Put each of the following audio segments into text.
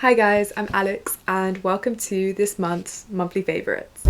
Hi guys, I'm Alex and welcome to this month's monthly favourites.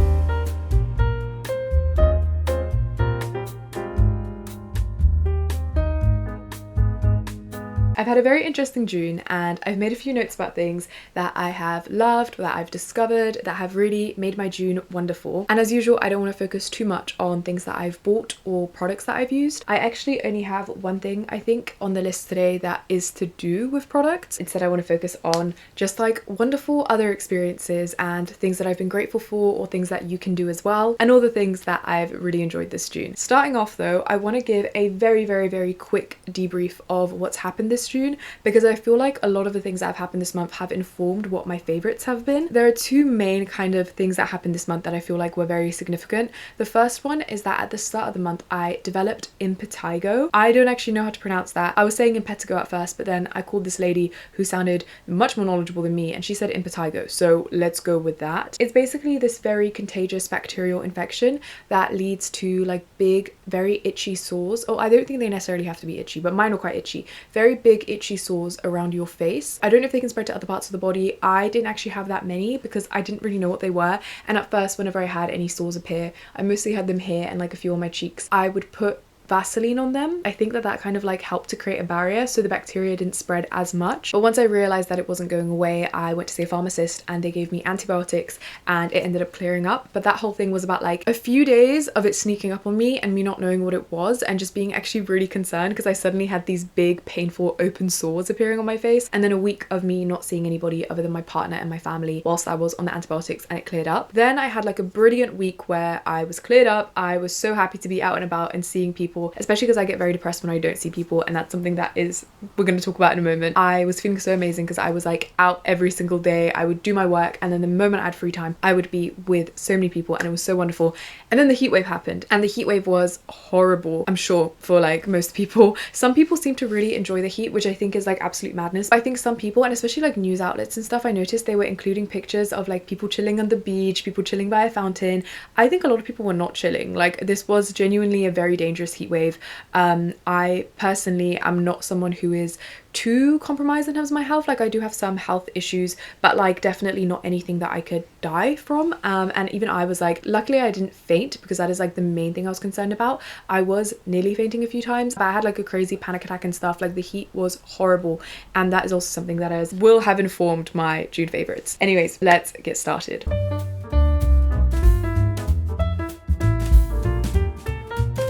I've had a very interesting June and I've made a few notes about things that I have loved, that I've discovered, that have really made my June wonderful. And as usual, I don't want to focus too much on things that I've bought or products that I've used. I actually only have one thing, I think, on the list today that is to do with products. Instead, I want to focus on just like wonderful other experiences and things that I've been grateful for or things that you can do as well, and all the things that I've really enjoyed this June. Starting off though, I want to give a very quick debrief of what's happened this June, because I feel like a lot of the things that have happened this month have informed what my favorites have been. There are two main kind of things that happened this month that I feel like were very significant. The first one is that at the start of the month I developed impetigo. I don't actually know how to pronounce that. I was saying impetigo at first, but then I called this lady who sounded much more knowledgeable than me and she said impetigo, so let's go with that. It's basically this very contagious bacterial infection that leads to like big, very itchy sores. Oh, I don't think they necessarily have to be itchy, but mine were quite itchy. Very big itchy sores around your face. I don't know if they can spread to other parts of the body. I didn't actually have that many because I didn't really know what they were, and at first whenever I had any sores appear, I mostly had them here and like a few on my cheeks. I would put Vaseline on them. I think that kind of like helped to create a barrier so the bacteria didn't spread as much. But once I realized that it wasn't going away, I went to see a pharmacist and they gave me antibiotics and it ended up clearing up. But that whole thing was about like a few days of it sneaking up on me and me not knowing what it was and just being actually really concerned because I suddenly had these big painful open sores appearing on my face, and then a week of me not seeing anybody other than my partner and my family whilst I was on the antibiotics, and it cleared up. Then I had like a brilliant week where I was cleared up. I was so happy to be out and about and seeing people, especially because I get very depressed when I don't see people, and that's something that we're going to talk about in a moment. I was feeling so amazing because I was like out every single day. I would do my work and then the moment I had free time I would be with so many people and it was so wonderful. And then the heat wave happened and the heat wave was horrible, I'm sure, for like most people. Some people seem to really enjoy the heat, which I think is like absolute madness. I think some people, and especially like news outlets and stuff, I noticed they were including pictures of like people chilling on the beach, people chilling by a fountain. I think a lot of people were not chilling. Like, this was genuinely a very dangerous heat wave. I personally am not someone who is too compromised in terms of my health. Like, I do have some health issues, but like definitely not anything that I could die from. And even I was like, luckily I didn't faint, because that is like the main thing I was concerned about. I was nearly fainting a few times, but I had like a crazy panic attack and stuff. Like, the heat was horrible, and that is also something that will have informed my June favorites. Anyways, let's get started.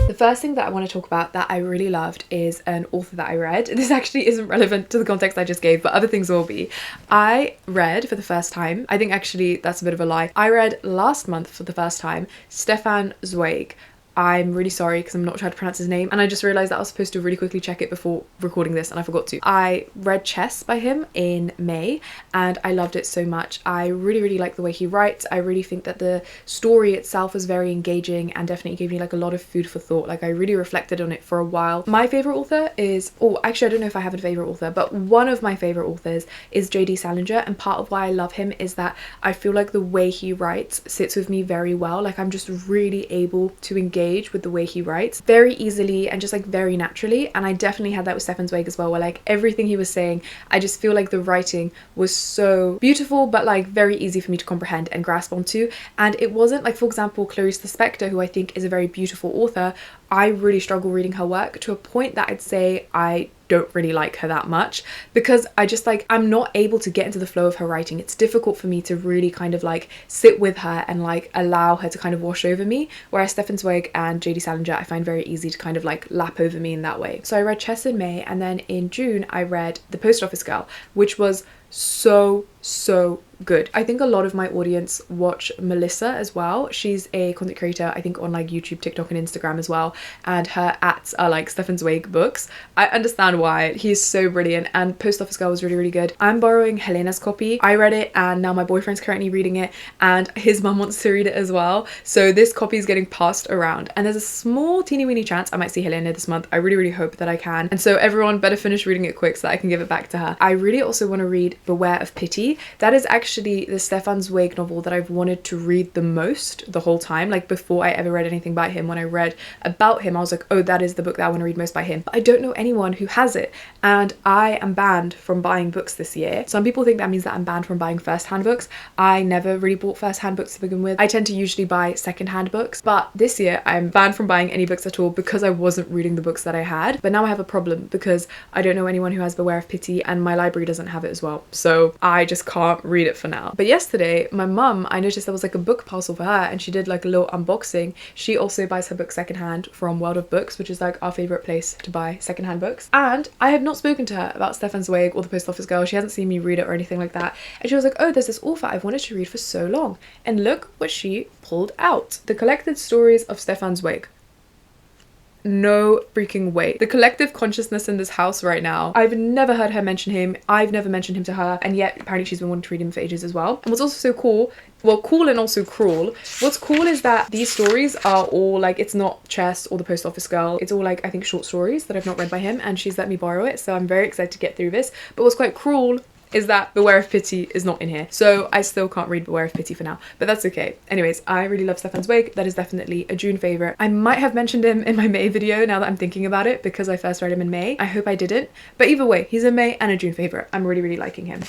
The first thing that I want to talk about that I really loved is an author that I read. This actually isn't relevant to the context I just gave, but other things will be. I read for the first time, I think actually that's a bit of a lie, I read last month for the first time Stefan Zweig. I'm really sorry because I'm not sure how to pronounce his name, and I just realised that I was supposed to really quickly check it before recording this and I forgot to. I read Chess by him in May and I loved it so much. I really like the way he writes. I really think that the story itself was very engaging and definitely gave me like a lot of food for thought. Like, I really reflected on it for a while. My favourite author is, actually I don't know if I have a favourite author, but one of my favourite authors is J.D. Salinger, and part of why I love him is that I feel like the way he writes sits with me very well. Like, I'm just really able to engage with the way he writes very easily and just like very naturally. And I definitely had that with Stefan Zweig as well, where like everything he was saying, I just feel like the writing was so beautiful but like very easy for me to comprehend and grasp onto. And it wasn't like, for example, Clarice Lispector, who I think is a very beautiful author, I really struggle reading her work to a point that I'd say I don't really like her that much, because I just like, I'm not able to get into the flow of her writing. It's difficult for me to really kind of like sit with her and like allow her to kind of wash over me, whereas Stefan Zweig and J.D. Salinger I find very easy to kind of like lap over me in that way. So I read Chess in May, and then in June I read The Post Office Girl, which was so good. I think a lot of my audience watch Melissa as well. She's a content creator, I think, on like YouTube, TikTok and Instagram as well, and her ats are like Stefan Zweig books. I understand why. He's so brilliant, and Post Office Girl was really good. I'm borrowing Helena's copy. I read it and now my boyfriend's currently reading it and his mum wants to read it as well, so this copy is getting passed around, and there's a small teeny weeny chance I might see Helena this month. I really hope that I can, and so everyone better finish reading it quick so that I can give it back to her. I really also want to read Beware of Pity. Pity, that is actually the Stefan Zweig novel that I've wanted to read the most the whole time. Like before I ever read anything by him, when I read about him, I was like, oh, that is the book that I want to read most by him. But I don't know anyone who has it, and I am banned from buying books this year. Some people think that means that I'm banned from buying first-hand books. I never really bought first-hand books to begin with. I tend to usually buy second-hand books, but this year I'm banned from buying any books at all because I wasn't reading the books that I had. But now I have a problem because I don't know anyone who has Beware of Pity, and my library doesn't have it as well, so I just can't read it for now. But yesterday my mum, I noticed there was like a book parcel for her, and she did like a little unboxing. She also buys her books secondhand from World of Books, which is like our favorite place to buy secondhand books, and I have not spoken to her about Stefan Zweig or The Post Office Girl. She hasn't seen me read it or anything like that, and she was like, oh, there's this author I've wanted to read for so long, and look what she pulled out: The Collected Stories of Stefan Zweig. No freaking way. The collective consciousness in this house right now, I've never heard her mention him, I've never mentioned him to her, and yet apparently she's been wanting to read him for ages as well. And what's also so cool, well, cool and also cruel, what's cool is that these stories are all like, it's not Chess or The Post Office Girl, it's all like, I think, short stories that I've not read by him, and she's let me borrow it, so I'm very excited to get through this. But what's quite cruel is that Beware of Pity is not in here, so I still can't read Beware of Pity for now, but that's okay. Anyways, I really love Stefan Zweig. That is definitely a June favourite. I might have mentioned him in my May video now that I'm thinking about it, because I first read him in May. I hope I didn't, but either way, he's a May and a June favourite. I'm really, really liking him.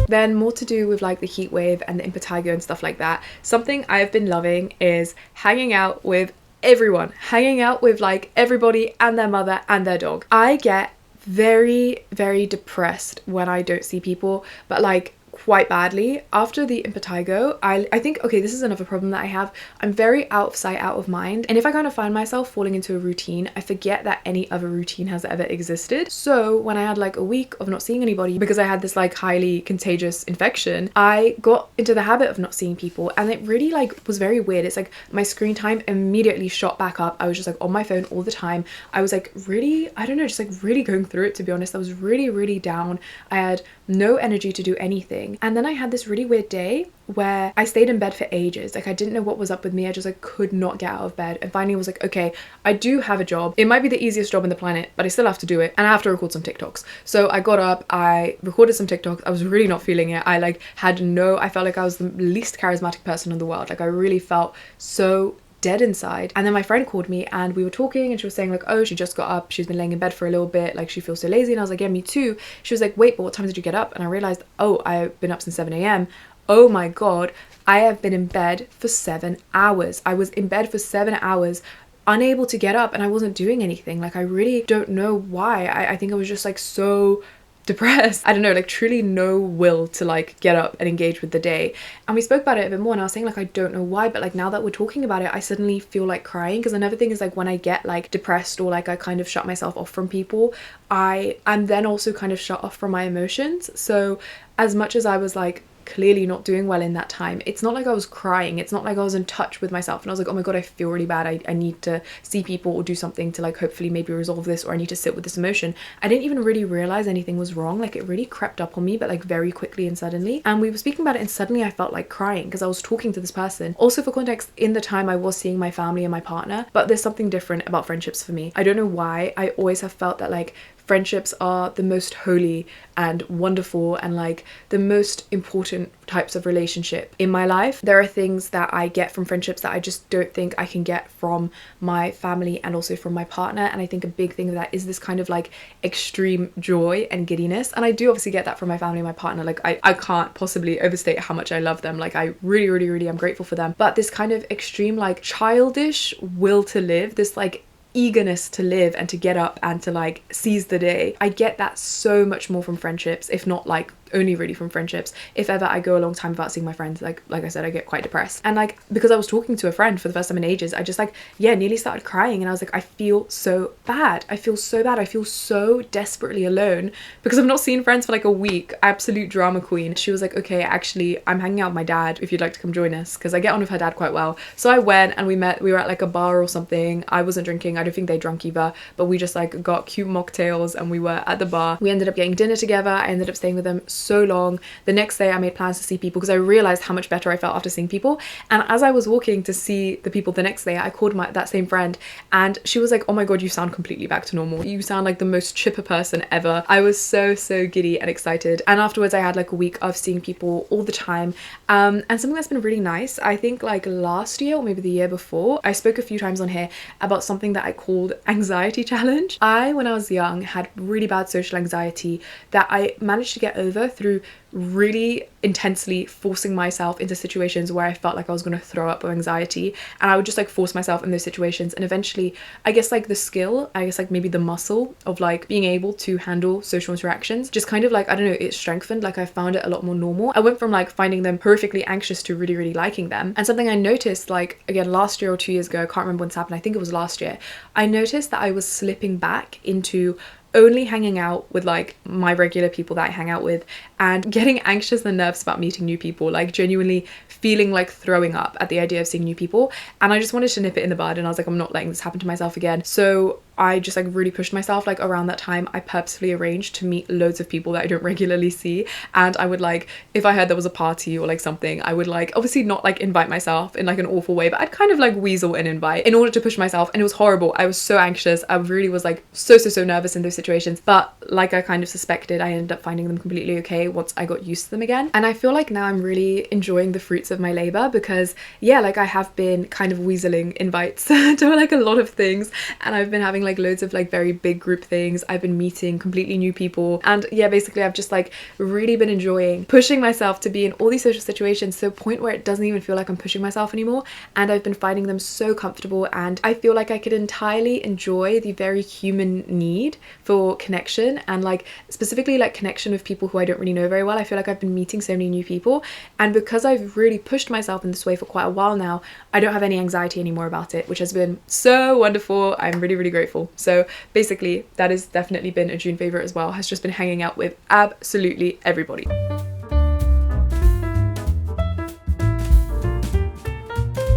Then more to do with like the heat wave and the impetigo and stuff like that. Something I've been loving is hanging out with everyone, hanging out with like everybody and their mother and their dog. I get very, very depressed when I don't see people, but like quite badly after the impetigo. I think, okay, this is another problem that I have. I'm very out of sight, out of mind, and if I kind of find myself falling into a routine, I forget that any other routine has ever existed. So when I had like a week of not seeing anybody because I had this like highly contagious infection, I got into the habit of not seeing people, and it really like was very weird. It's like my screen time immediately shot back up. I was just like on my phone all the time. I was like really, I don't know, just like really going through it, to be honest. I was really, really down. I had no energy to do anything. And then I had this really weird day where I stayed in bed for ages. Like I didn't know what was up with me. I just like could not get out of bed, and finally was like, okay, I do have a job. It might be the easiest job on the planet, but I still have to do it, and I have to record some TikToks. So I got up, I recorded some TikToks. I was really not feeling it. I like had no, I felt like I was the least charismatic person in the world. Like I really felt so dead inside. And then my friend called me and we were talking, and she was saying like, oh, she just got up, she's been laying in bed for a little bit, like she feels so lazy. And I was like, yeah, me too. She was like, wait, but what time did you get up? And I realized, oh, I've been up since 7 a.m. Oh my god, I have been in bed for 7 hours. I was in bed for 7 hours, unable to get up, and I wasn't doing anything. Like I really don't know why. I think I was just like so depressed. I don't know, like truly no will to like get up and engage with the day. And we spoke about it a bit more, and I was saying like, I don't know why, but like now that we're talking about it, I suddenly feel like crying. Because another thing is like when I get like depressed or like I kind of shut myself off from people, I'm then also kind of shut off from my emotions. So as much as I was like clearly not doing well in that time, it's not like I was crying, it's not like I was in touch with myself and I was like, oh my god, I feel really bad, I need to see people or do something to like hopefully maybe resolve this, or I need to sit with this emotion. I didn't even really realize anything was wrong. Like it really crept up on me, but like very quickly and suddenly, and we were speaking about it and suddenly I felt like crying because I was talking to this person. Also for context, in the time I was seeing my family and my partner, but there's something different about friendships for me. I don't know why, I always have felt that like friendships are the most holy and wonderful and like the most important types of relationship in my life. There are things that I get from friendships that I just don't think I can get from my family and also from my partner, and I think a big thing of that is this kind of like extreme joy and giddiness, and I do obviously get that from my family and my partner. Like I can't possibly overstate how much I love them. Like I really am grateful for them, but this kind of extreme like childish will to live, this like eagerness to live and to get up and to like seize the day, I get that so much more from friendships, if not like only really from friendships. If ever I go a long time without seeing my friends, like I said, I get quite depressed. And like because I was talking to a friend for the first time in ages, I just like nearly started crying, and I was like, I feel so bad, I feel so bad, I feel so desperately alone because I've not seen friends for like a week. Absolute drama queen. She was like, okay, actually I'm hanging out with my dad if you'd like to come join us, because I get on with her dad quite well. So I went and we were at like a bar or something. I wasn't drinking, I don't think they drank either, but we just like got cute mocktails and we were at the bar. We ended up getting dinner together. I ended up staying with them so long. The next day I made plans to see people because I realized how much better I felt after seeing people. And as I was walking to see the people the next day, I called that same friend, and she was like, oh my god, you sound completely back to normal. You sound like the most chipper person ever. I was so giddy and excited. And afterwards I had like a week of seeing people all the time, and something that's been really nice, I think like last year or maybe the year before, I spoke a few times on here about something that I called anxiety challenge. When I was young, had really bad social anxiety that I managed to get over through really intensely forcing myself into situations where I felt like I was going to throw up with anxiety, and I would just like force myself in those situations, and eventually I guess like the skill, I guess like maybe the muscle of like being able to handle social interactions just kind of like, I don't know, it strengthened. Like I found it a lot more normal. I went from like finding them horrifically anxious to really liking them. And something I noticed like again last year or 2 years ago, I can't remember when this happened, I think it was last year, I noticed that I was slipping back into only hanging out with like my regular people that I hang out with, and getting anxious and nervous about meeting new people, like genuinely feeling like throwing up at the idea of seeing new people. And I just wanted to nip it in the bud, and I was like, I'm not letting this happen to myself again. So I just like really pushed myself. Like around that time I purposefully arranged to meet loads of people that I don't regularly see, and I would like, if I heard there was a party or like something, I would like obviously not like invite myself in like an awful way, but I'd kind of like weasel an invite in order to push myself. And it was horrible. I was so anxious. I really was like so nervous in those situations, but like I kind of suspected, I ended up finding them completely okay once I got used to them again. And I feel like now I'm really enjoying the fruits of my labor, because yeah, like I have been kind of weaseling invites to like a lot of things, and I've been having like loads of like very big group things. I've been meeting completely new people, and yeah, basically I've just like really been enjoying pushing myself to be in all these social situations to a point where it doesn't even feel like I'm pushing myself anymore, and I've been finding them so comfortable. And I feel like I could entirely enjoy the very human need for connection, and like specifically like connection with people who I don't really know very well. I feel like I've been meeting so many new people, and because I've really pushed myself in this way for quite a while now, I don't have any anxiety anymore about it, which has been so wonderful. I'm really grateful. So basically that has definitely been a June favorite as well, has just been hanging out with absolutely everybody.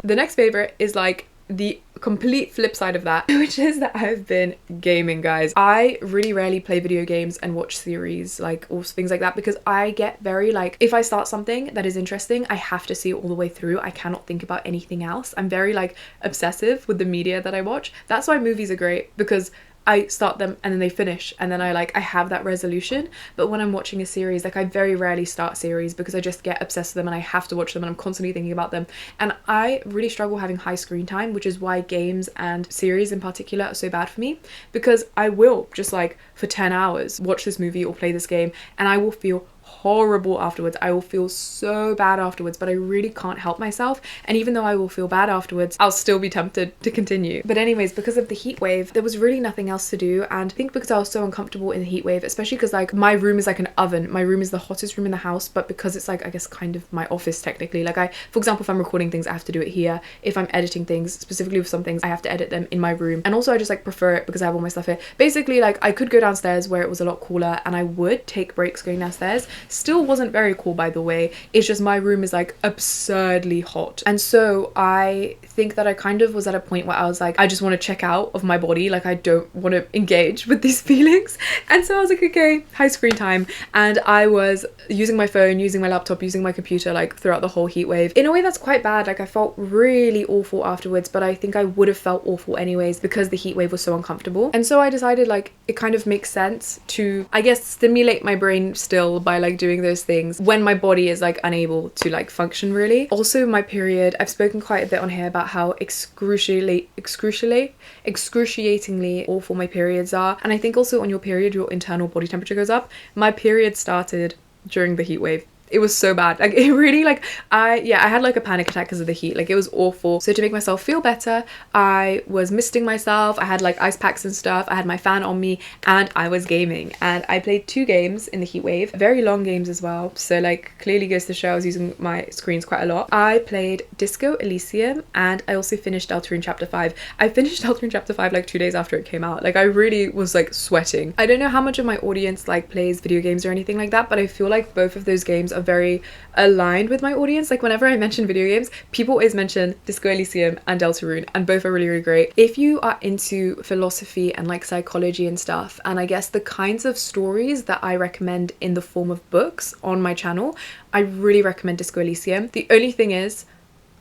The next favorite is like the complete flip side of that, which is that I've been gaming, guys. I really rarely play video games and watch series, like, or things like that, because I get very like, if I start something that is interesting, I have to see it all the way through. I cannot think about anything else. I'm very like obsessive with the media that I watch. That's why movies are great, because I start them and then they finish, and then I have that resolution. But when I'm watching a series, like I very rarely start series because I just get obsessed with them and I have to watch them and I'm constantly thinking about them. And I really struggle having high screen time, which is why games and series in particular are so bad for me, because I will just like for 10 hours watch this movie or play this game and I will feel horrible afterwards. I will feel so bad afterwards, but I really can't help myself. And even though I will feel bad afterwards, I'll still be tempted to continue. But anyways, because of the heat wave, there was really nothing else to do. And I think because I was so uncomfortable in the heat wave, especially because like my room is like an oven. My room is the hottest room in the house, but because it's like, I guess kind of my office technically. Like for example, if I'm recording things, I have to do it here. If I'm editing things, specifically with some things, I have to edit them in my room. And also I just like prefer it because I have all my stuff here. Basically, like I could go downstairs where it was a lot cooler, and I would take breaks going downstairs. Still wasn't very cool, by the way. It's just my room is like absurdly hot, and so I think that I kind of was at a point where I was like, I just want to check out of my body. Like I don't want to engage with these feelings. And so I was like, okay, high screen time. And I was using my phone, using my laptop, using my computer like throughout the whole heat wave in a way that's quite bad. Like I felt really awful afterwards, but I think I would have felt awful anyways because the heat wave was so uncomfortable. And so I decided like it kind of makes sense to, I guess, stimulate my brain still by like doing those things when my body is like unable to like function really. Also my period, I've spoken quite a bit on here about how excruciatingly awful my periods are, and I think also on your period your internal body temperature goes up. My period started during the heat wave. It was so bad. Like it really like I had like a panic attack because of the heat. Like it was awful. So to make myself feel better, I was misting myself. I had like ice packs and stuff. I had my fan on me and I was gaming, and I played 2 games in the heat wave, very long games as well. So like clearly goes to show I was using my screens quite a lot. I played Disco Elysium, and I also finished Deltarune Chapter 5. I finished Deltarune Chapter 5 like 2 days after it came out. Like I really was like sweating. I don't know how much of my audience like plays video games or anything like that, but I feel like both of those games are very aligned with my audience. Like whenever I mention video games, people always mention Disco Elysium and Deltarune, and both are really, really great. If you are into philosophy and like psychology and stuff, and I guess the kinds of stories that I recommend in the form of books on my channel, I really recommend Disco Elysium. The only thing is,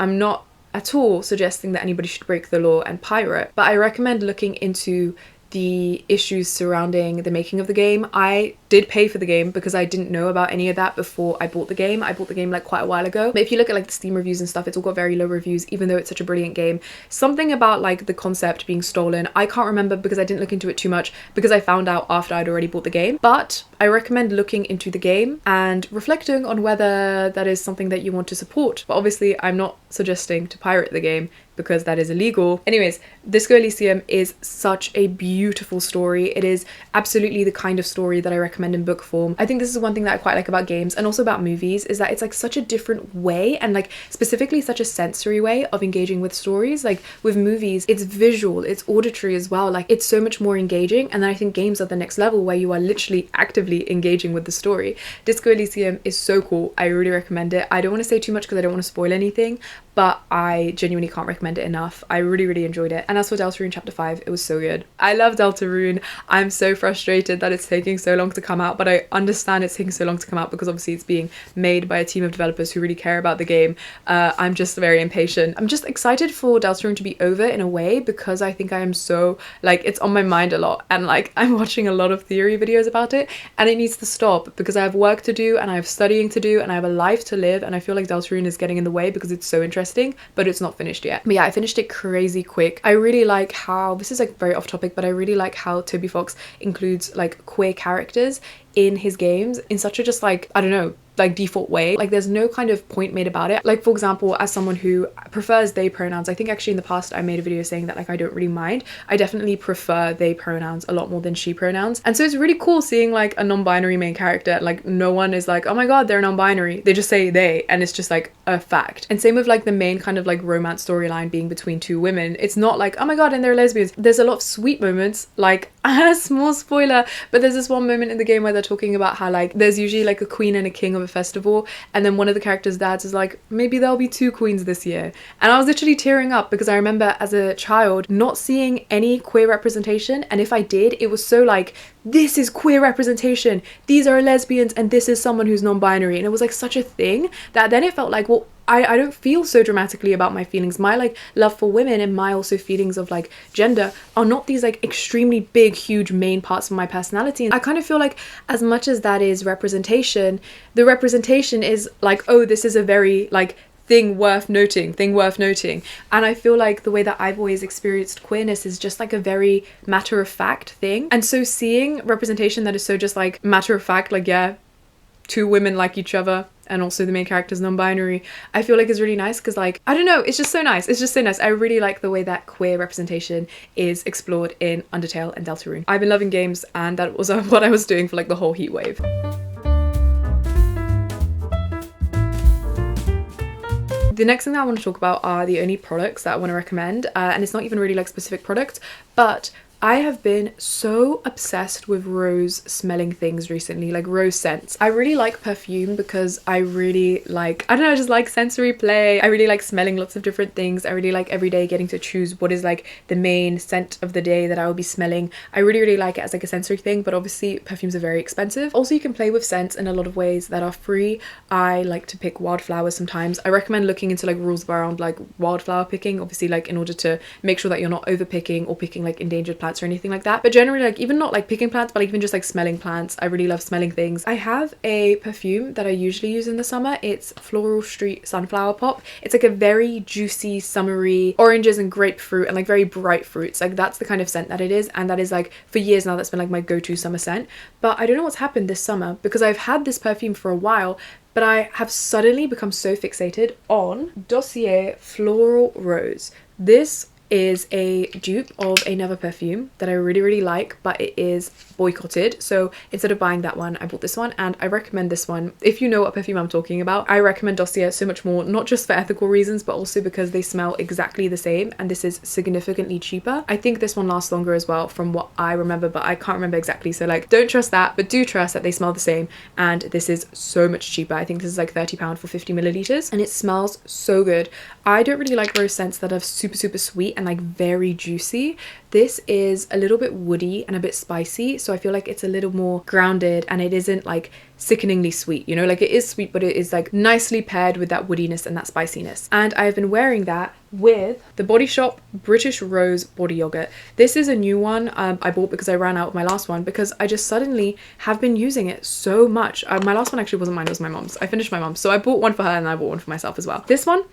I'm not at all suggesting that anybody should break the law and pirate, but I recommend looking into the issues surrounding the making of the game. I did pay for the game because I didn't know about any of that before I bought the game. I bought the game like quite a while ago. But if you look at like the Steam reviews and stuff, it's all got very low reviews, even though it's such a brilliant game. Something about like the concept being stolen, I can't remember because I didn't look into it too much, because I found out after I'd already bought the game. But I recommend looking into the game and reflecting on whether that is something that you want to support. But obviously I'm not suggesting to pirate the game because that is illegal. Anyways, Disco Elysium is such a beautiful story. It is absolutely the kind of story that I recommend in book form. I think this is one thing that I quite like about games and also about movies, is that it's like such a different way, and like specifically such a sensory way of engaging with stories. Like with movies, it's visual, it's auditory as well, like it's so much more engaging. And then I think games are the next level where you are literally actively engaging with the story. Disco Elysium is so cool. I really recommend it. I don't want to say too much because I don't want to spoil anything, but I genuinely can't recommend it enough. I really, really enjoyed it. And as for Deltarune Chapter 5, it was so good. I love Deltarune. I'm so frustrated that it's taking so long to come out, but I understand it's taking so long to come out because obviously it's being made by a team of developers who really care about the game. I'm just very impatient. I'm just excited for Deltarune to be over in a way, because I think I am so, like, it's on my mind a lot, and like I'm watching a lot of theory videos about it, and it needs to stop because I have work to do and I have studying to do and I have a life to live, and I feel like Deltarune is getting in the way because it's so interesting, but it's not finished yet. But yeah, I finished it crazy quick. I really like how, this is like very off topic, but I really like how Toby Fox includes like queer characters in his games in such a just like, I don't know, like default way. Like there's no kind of point made about it. Like for example, as someone who prefers they pronouns, I think actually in the past I made a video saying that like I don't really mind. I definitely prefer they pronouns a lot more than she pronouns. And so it's really cool seeing like a non-binary main character. Like no one is like, oh my god, they're non-binary. They just say they, and it's just like a fact. And same with like the main kind of like romance storyline being between two women. It's not like, oh my god, and they're lesbians. There's a lot of sweet moments, like a small spoiler, but there's this one moment in the game where they're talking about how like there's usually like a queen and a king of a festival, and then one of the characters' dads is like, maybe there'll be two queens this year. And I was literally tearing up because I remember as a child not seeing any queer representation, and if I did, it was so like, this is queer representation, these are lesbians, and this is someone who's non-binary. And it was like such a thing that then it felt like, well, I don't feel so dramatically about my feelings. My like love for women and my also feelings of like gender are not these like extremely big, huge main parts of my personality. And I kind of feel like as much as that is representation, the representation is like, oh, this is a very like thing worth noting. And I feel like the way that I've always experienced queerness is just like a very matter of fact thing. And so seeing representation that is so just like matter of fact, like yeah, two women like each other, and also the main character's non-binary, I feel like is really nice because like, I don't know, it's just so nice. It's just so nice. I really like the way that queer representation is explored in Undertale and Deltarune. I've been loving games, and that was what I was doing for like the whole heat wave. The next thing that I want to talk about are the only products that I want to recommend, and it's not even really like specific products, but I have been so obsessed with rose smelling things recently, like rose scents. I really like perfume because I really like, I don't know, I just like sensory play. I really like smelling lots of different things. I really like every day getting to choose what is like the main scent of the day that I will be smelling. I really, really like it as like a sensory thing, but obviously perfumes are very expensive. Also, you can play with scents in a lot of ways that are free. I like to pick wildflowers sometimes. I recommend looking into like rules around like wildflower picking, obviously like in order to make sure that you're not over picking or picking like endangered plants or anything like that. But generally, like even not like picking plants, but like even just like smelling plants, I really love smelling things. I have a perfume that I usually use in the summer. It's Floral Street Sunflower Pop. It's like a very juicy, summery, oranges and grapefruit and like very bright fruits. Like that's the kind of scent that it is, and that is like for years now that's been like my go-to summer scent. But I don't know what's happened this summer because I've had this perfume for a while, but I have suddenly become so fixated on Dossier Floral Rose. This is a dupe of another perfume that I really like, but it is boycotted. So instead of buying that one, I bought this one, and I recommend this one. If you know what perfume I'm talking about, I recommend Dossier so much more, not just for ethical reasons, but also because they smell exactly the same, and this is significantly cheaper. I think this one lasts longer as well from what I remember, but I can't remember exactly. So like, don't trust that, but do trust that they smell the same, and this is so much cheaper. I think this is like £30 for 50 milliliters, and it smells so good. I don't really like rose scents that are super sweet and like very juicy. This is a little bit woody and a bit spicy, so I feel like it's a little more grounded, and it isn't like sickeningly sweet, you know, like it is sweet, but it is like nicely paired with that woodiness and that spiciness. And I've been wearing that with the Body Shop British Rose Body Yogurt. This is a new one I bought because I ran out of my last one, because I just suddenly have been using it so much. My last one actually wasn't mine, it was my mom's. I finished my mom's, so I bought one for her and I bought one for myself as well. This one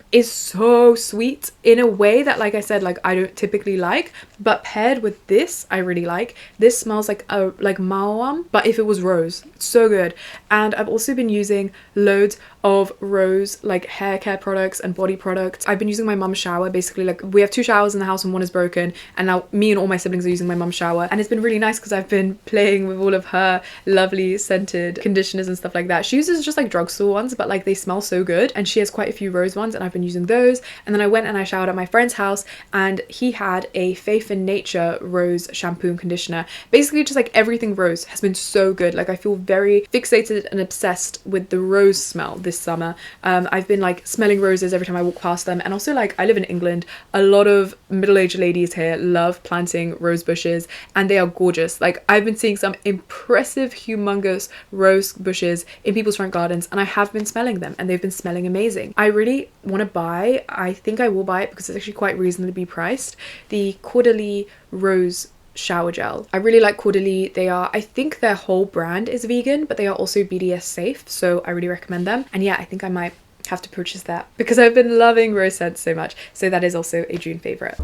is so sweet in a way that, like I said, like I don't typically like, but paired with this I really like. This smells like a mawam, but if it was rose. It's so good. And I've also been using loads of rose like hair care products and body products. I've been using my mum's shower. Basically, like we have 2 showers in the house and one is broken, and now me and all my siblings are using my mum's shower, and it's been really nice because I've been playing with all of her lovely scented conditioners and stuff like that. She uses just like drugstore ones, but like they smell so good, and she has quite a few rose ones, and I've been using those. And then I went and I showered at my friend's house, and he had a Faith in Nature rose shampoo and conditioner. Basically just like everything rose has been so good. Like I feel very fixated and obsessed with the rose smell this summer. I've been like smelling roses every time I walk past them, and also like I live in England. A lot of middle-aged ladies here love planting rose bushes, and they are gorgeous. Like I've been seeing some impressive humongous rose bushes in people's front gardens, and I have been smelling them, and they've been smelling amazing. I really want to buy, I think I will buy it because it's actually quite reasonably priced, the Caudalie rose shower gel. I really like Caudalie. They are, I think their whole brand is vegan, but they are also BDS safe, so I really recommend them. And yeah, I think I might have to purchase that because I've been loving rose scents so much. So that is also a June favorite.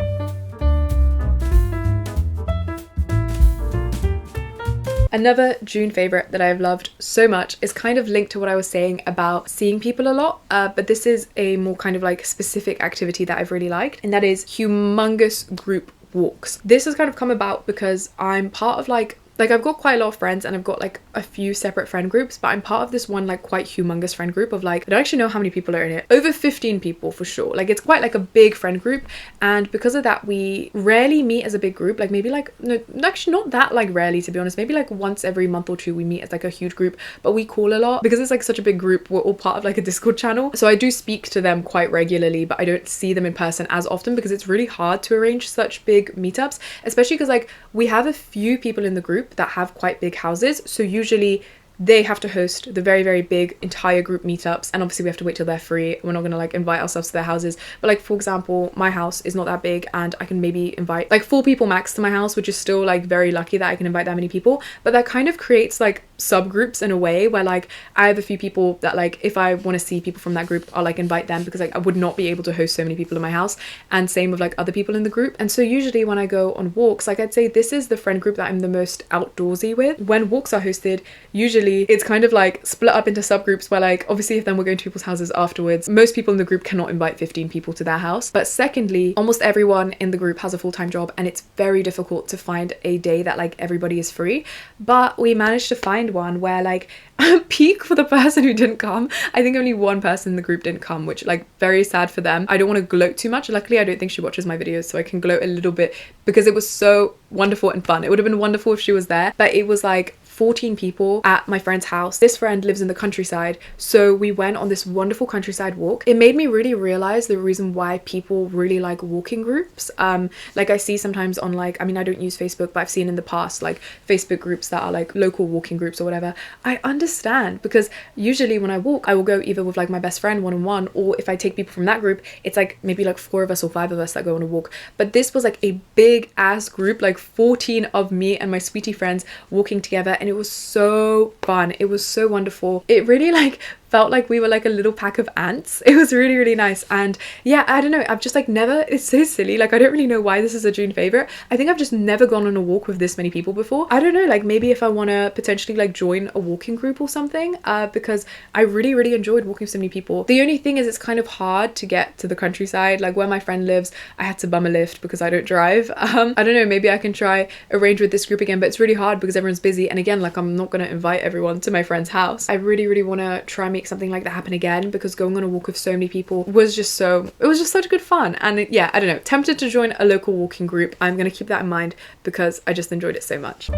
Another June favorite that I've loved so much is kind of linked to what I was saying about seeing people a lot, but this is a more kind of like specific activity that I've really liked, and that is humongous group walks. This has kind of come about because I'm part of like I've got quite a lot of friends, and I've got like a few separate friend groups, but I'm part of this one like quite humongous friend group of like, I don't actually know how many people are in it, over 15 people for sure. Like it's quite like a big friend group, and because of that we rarely meet as a big group. Like maybe like, no, actually not that like rarely, to be honest. Maybe like once every month or two we meet as like a huge group, but we call a lot because it's like such a big group. We're all part of like a Discord channel, so I do speak to them quite regularly, but I don't see them in person as often because it's really hard to arrange such big meetups, especially because like we have a few people in the group that have quite big houses, so usually they have to host the very big entire group meetups, and obviously we have to wait till they're free. We're not gonna like invite ourselves to their houses, but like for example my house is not that big, and I can maybe invite like 4 people max to my house, which is still like very lucky that I can invite that many people. But that kind of creates like subgroups in a way where like I have a few people that like if I want to see people from that group, I'll like invite them because like I would not be able to host so many people in my house, and same with like other people in the group. And so usually when I go on walks, like I'd say this is the friend group that I'm the most outdoorsy with. When walks are hosted, usually it's kind of like split up into subgroups where like obviously if then we're going to people's houses afterwards, most people in the group cannot invite 15 people to their house, but secondly almost everyone in the group has a full-time job, and it's very difficult to find a day that like everybody is free. But we managed to find one where like peak for the person who didn't come. I think only one person in the group didn't come, which like very sad for them. I don't want to gloat too much. Luckily I don't think she watches my videos, so I can gloat a little bit because it was so wonderful and fun. It would have been wonderful if she was there, but it was like 14 people at my friend's house. This friend lives in the countryside, so we went on this wonderful countryside walk. It made me really realize the reason why people really like walking groups. Like I see sometimes on like, I mean I don't use Facebook, but I've seen in the past like Facebook groups that are like local walking groups or whatever. I understand, because usually when I walk I will go either with like my best friend one-on-one, or if I take people from that group it's like maybe like 4 of us or 5 of us that go on a walk. But this was like a big ass group, like 14 of me and my sweetie friends walking together, and it was so fun. It was so wonderful. It really like felt like we were like a little pack of ants. It was really, really nice. And yeah, I don't know, I've just like never, it's so silly, like I don't really know why this is a June favorite. I think I've just never gone on a walk with this many people before. I don't know, like maybe if I want to potentially like join a walking group or something, because I really, really enjoyed walking with so many people. The only thing is it's kind of hard to get to the countryside. Like where my friend lives, I had to bum a lift because I don't drive. I don't know, maybe I can try arrange with this group again, but it's really hard because everyone's busy. And again, like I'm not going to invite everyone to my friend's house. I really, really want to try and make something like that happen again, because going on a walk with so many people was just such good fun. And yeah, I don't know, tempted to join a local walking group. I'm going to keep that in mind because I just enjoyed it so much.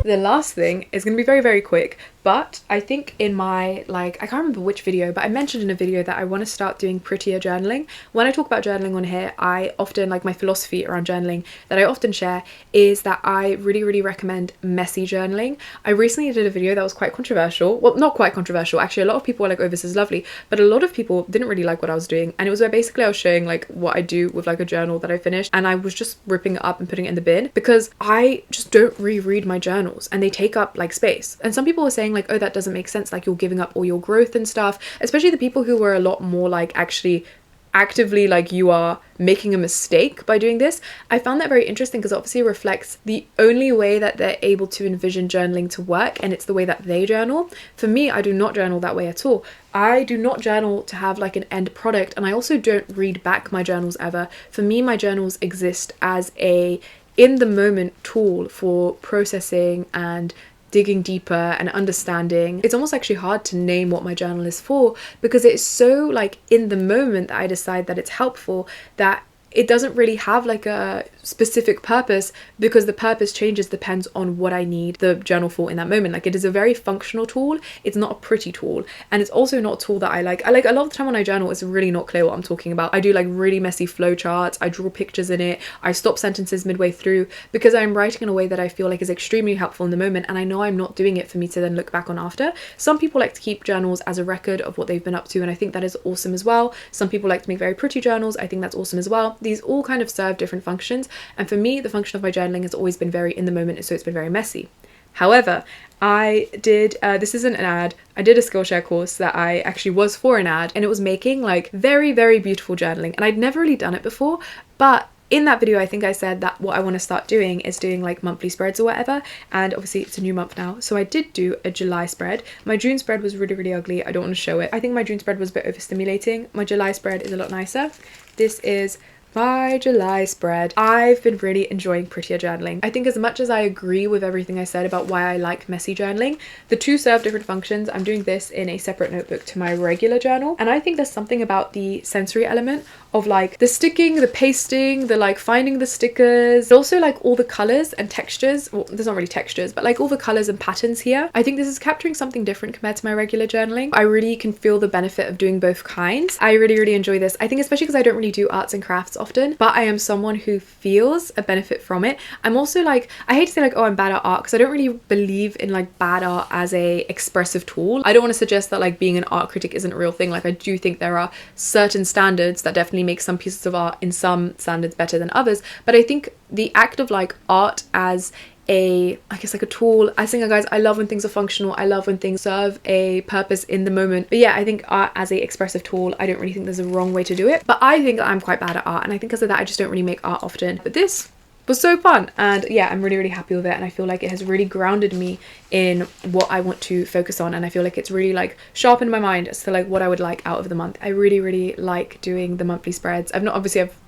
The last thing is going to be very, very quick, but I think in my, like, I can't remember which video, but I mentioned in a video that I want to start doing prettier journaling. When I talk about journaling on here, I often, like my philosophy around journaling that I often share is that I really, really recommend messy journaling. I recently did a video that was quite controversial. Well, not quite controversial. Actually, a lot of people were like, oh, this is lovely. But a lot of people didn't really like what I was doing. And it was where basically I was showing like what I do with like a journal that I finished. And I was just ripping it up and putting it in the bin because I just don't reread my journals and they take up like space. And some people were saying like, oh, that doesn't make sense, like you're giving up all your growth and stuff, especially the people who were a lot more like actually actively like you are making a mistake by doing this. I found that very interesting because obviously it reflects the only way that they're able to envision journaling to work, and it's the way that they journal. For me, I do not journal that way at all. I do not journal to have like an end product, and I also don't read back my journals ever. For me, my journals exist as a in the moment tool for processing and digging deeper and understanding. It's almost actually hard to name what my journal is for because it's so like in the moment that I decide that it's helpful that it doesn't really have like a specific purpose, because the purpose changes depends on what I need the journal for in that moment. Like it is a very functional tool. It's not a pretty tool, and it's also not a tool that I like a lot of the time when I journal, it's really not clear what I'm talking about. I do like really messy flow charts. I draw pictures in it. I stop sentences midway through because I'm writing in a way that I feel like is extremely helpful in the moment, and I know I'm not doing it for me to then look back on after. Some people like to keep journals as a record of what they've been up to, and I think that is awesome as well. Some people like to make very pretty journals. I think that's awesome as well. These all kind of serve different functions, and for me the function of my journaling has always been very in the moment, so it's been very messy. However, I did this isn't an ad, I did a Skillshare course that I actually was for an ad, and it was making like very, very beautiful journaling, and I'd never really done it before. But in that video I think I said that what I want to start doing is doing like monthly spreads or whatever, and obviously it's a new month now, so I did do a July spread. My June spread was really, really ugly. I don't want to show it. I think my June spread was a bit overstimulating. My July spread is a lot nicer. This is my July spread. I've been really enjoying prettier journaling. I think as much as I agree with everything I said about why I like messy journaling, the two serve different functions. I'm doing this in a separate notebook to my regular journal, and I think there's something about the sensory element of like the sticking, the pasting, the like finding the stickers, also like all the colors and textures. Well, there's not really textures, but like all the colors and patterns here. I think this is capturing something different compared to my regular journaling. I really can feel the benefit of doing both kinds. I really, really enjoy this. I think especially because I don't really do arts and crafts often, but I am someone who feels a benefit from it. I'm also like, I hate to say like, oh, I'm bad at art, because I don't really believe in like bad art as a expressive tool. I don't want to suggest that like being an art critic isn't a real thing. Like I do think there are certain standards that definitely make some pieces of art in some standards better than others, but I think the act of like art as I guess like a tool, I think guys, I love when things are functional. I love when things serve a purpose in the moment. But yeah, I think art as a expressive tool, I don't really think there's a wrong way to do it, but I think that I'm quite bad at art, and I think because of that I just don't really make art often. But this was so fun, and yeah, I'm really, really happy with it, and I feel like it has really grounded me in what I want to focus on, and I feel like it's really like sharpened my mind as to like what I would like out of the month. I really, really like doing the monthly spreads. I've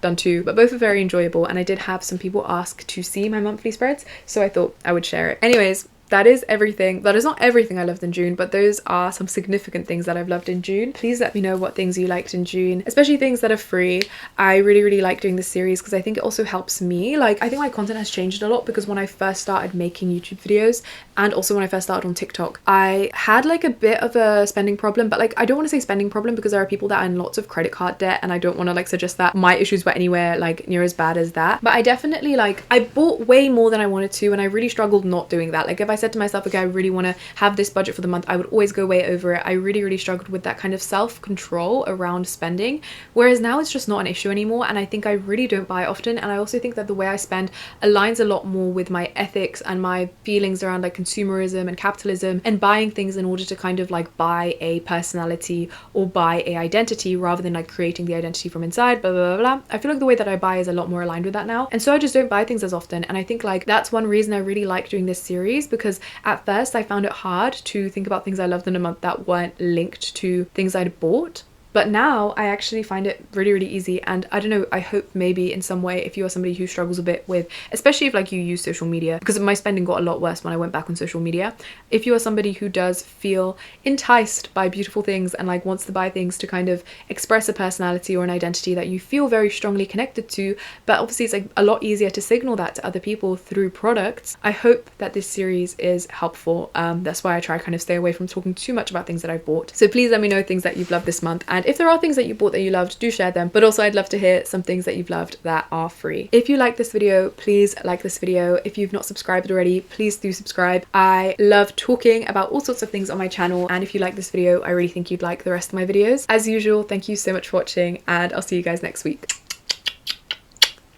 done two, but both are very enjoyable, and I did have some people ask to see my monthly spreads, so I thought I would share it. Anyways, that is everything. That is not everything I loved in June, but those are some significant things that I've loved in June. Please let me know what things you liked in June, especially things that are free. I really, really like doing this series because I think it also helps me. Like, I think my content has changed a lot because when I first started making YouTube videos, and also when I first started on TikTok, I had like a bit of a spending problem, but like I don't want to say spending problem because there are people that are in lots of credit card debt, and I don't want to like suggest that my issues were anywhere like near as bad as that. But I definitely like, I bought way more than I wanted to, and I really struggled not doing that. Like if I said to myself, okay, I really want to have this budget for the month, I would always go way over it. I really struggled with that kind of self-control around spending, whereas now it's just not an issue anymore, and I think I really don't buy often. And I also think that the way I spend aligns a lot more with my ethics and my feelings around like consumerism and capitalism and buying things in order to kind of like buy a personality or buy a identity rather than like creating the identity from inside, blah blah blah. I feel like the way that I buy is a lot more aligned with that now, and so I just don't buy things as often. And I think like that's one reason I really like doing this series, because at first I found it hard to think about things I loved in a month that weren't linked to things I'd bought. But now I actually find it really easy, and I don't know, I hope maybe in some way, if you are somebody who struggles a bit with, especially if like you use social media, because my spending got a lot worse when I went back on social media, if you are somebody who does feel enticed by beautiful things and like wants to buy things to kind of express a personality or an identity that you feel very strongly connected to, but obviously it's like a lot easier to signal that to other people through products, I hope that this series is helpful. That's why I try kind of stay away from talking too much about things that I've bought. So please let me know things that you've loved this month, and if there are things that you bought that you loved, do share them. But also I'd love to hear some things that you've loved that are free. If you like this video, please like this video. If you've not subscribed already, please do subscribe. I love talking about all sorts of things on my channel, and if you like this video, I really think you'd like the rest of my videos. As usual, thank you so much for watching, and I'll see you guys next week.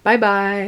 Bye bye.